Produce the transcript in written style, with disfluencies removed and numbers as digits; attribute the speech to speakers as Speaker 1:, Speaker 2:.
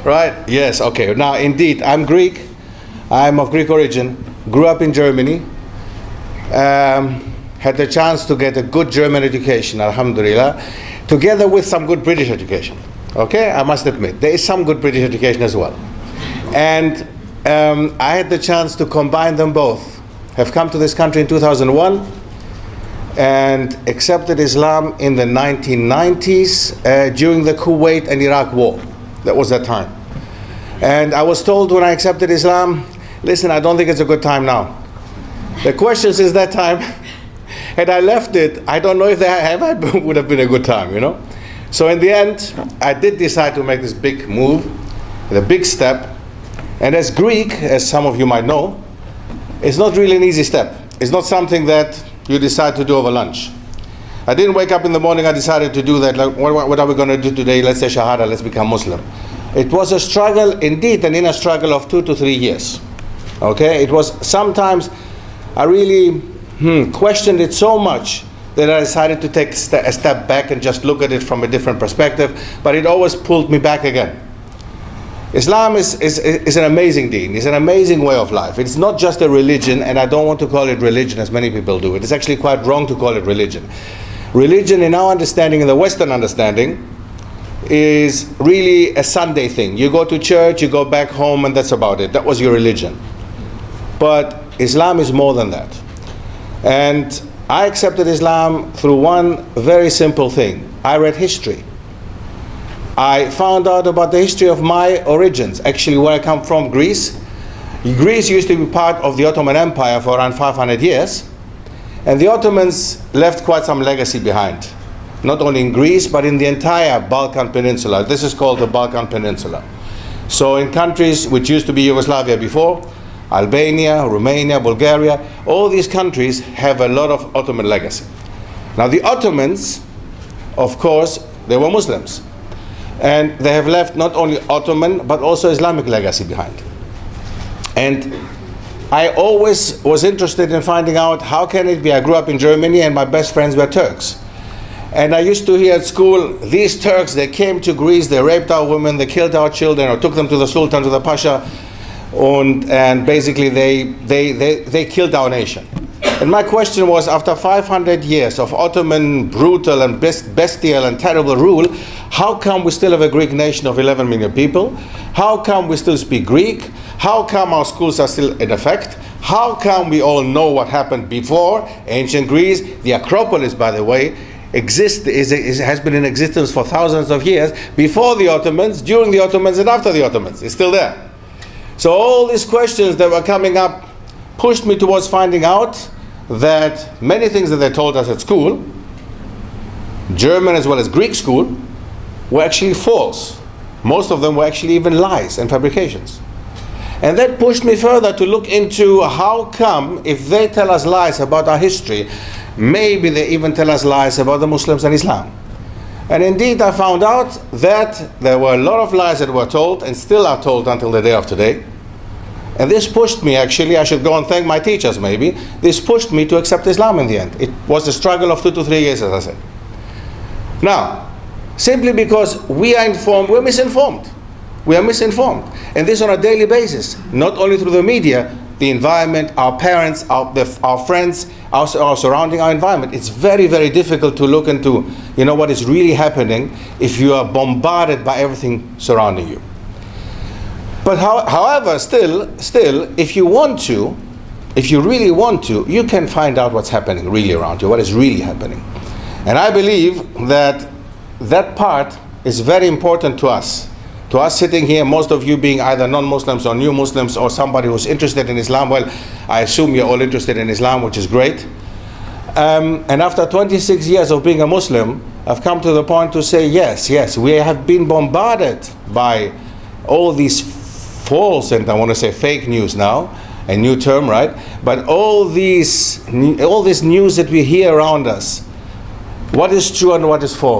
Speaker 1: Right? Yes, okay. Now, indeed, I'm Greek. I'm of Greek origin. Grew up in Germany. Had the chance to get a good German education, alhamdulillah, together with some good British education. Okay? I must admit, there is some good British education as well. And I had the chance to combine them both. Have come to this country in 2001 and accepted Islam in the 1990s during the Kuwait and Iraq war. That was that time. And I was told when I accepted Islam, listen, I don't think it's a good time now. The question is that time, had I left it, I don't know if it would have been a good time, you know. So in the end, I did decide to make this big move, the big step. And as Greek, as some of you might know, it's not really an easy step. It's not something that you decide to do over lunch. I didn't wake up in the morning, I decided to do that, like what are we going to do today? Let's say Shahada, let's become Muslim. It was a struggle, indeed an inner struggle of 2 to 3 years. Okay, it was sometimes, I really questioned it so much that I decided to take a step back and just look at it from a different perspective, but it always pulled me back again. Islam is an amazing deen, it's an amazing way of life. It's not just a religion, and I don't want to call it religion as many people do. It is actually quite wrong to call it religion. Religion, in our understanding, in the Western understanding, is really a Sunday thing. You go to church, you go back home, and that's about it. That was your religion. But Islam is more than that. And I accepted Islam through one very simple thing. I read history. I found out about the history of my origins, actually where I come from, Greece. Greece used to be part of the Ottoman Empire for around 500 years. And the Ottomans left quite some legacy behind. Not only in Greece, but in the entire Balkan Peninsula. This is called the Balkan Peninsula. So in countries which used to be Yugoslavia before, Albania, Romania, Bulgaria, all these countries have a lot of Ottoman legacy. Now the Ottomans, of course, they were Muslims. And they have left not only Ottoman, but also Islamic legacy behind. And I always was interested in finding out how can it be. I grew up in Germany and my best friends were Turks. And I used to hear at school, these Turks, they came to Greece, they raped our women, they killed our children, or took them to the Sultan, to the Pasha, and basically they killed our nation. And my question was, after 500 years of Ottoman brutal and bestial and terrible rule, how come we still have a Greek nation of 11 million people? How come we still speak Greek? Has come our schools are still in effect? How come we all know what happened before? Ancient Greece, the Acropolis, by the way, has been in existence for thousands of years, before the Ottomans, during the Ottomans, and after the Ottomans. It's still there. So all these questions that were coming up pushed me towards finding out that many things that they told us at school, German as well as Greek school, were actually false. Most of them were actually even lies and fabrications. And that pushed me further to look into how come, if they tell us lies about our history, maybe they even tell us lies about the Muslims and Islam. And indeed I found out that there were a lot of lies that were told and still are told until the day of today. And this pushed me, actually, I should go and thank my teachers maybe, this pushed me to accept Islam in the end. It was a struggle of 2 to 3 years, as I said. Now, simply because we are informed, we're misinformed. We are misinformed. And this on a daily basis, not only through the media, the environment, our parents, our friends, our surrounding, our environment. It's very, very difficult to look into, what is really happening if you are bombarded by everything surrounding you. But however, still, if you want to, if you really want to, you can find out what's happening really around you, what is really happening. And I believe that that part is very important to us. To us sitting here, most of you being either non-Muslims or new Muslims or somebody who's interested in Islam. Well, I assume you're all interested in Islam, which is great. And after 26 years of being a Muslim, I've come to the point to say, yes, we have been bombarded by all these false, and I want to say fake news now, a new term, right? But all this news that we hear around us, what is true and what is false?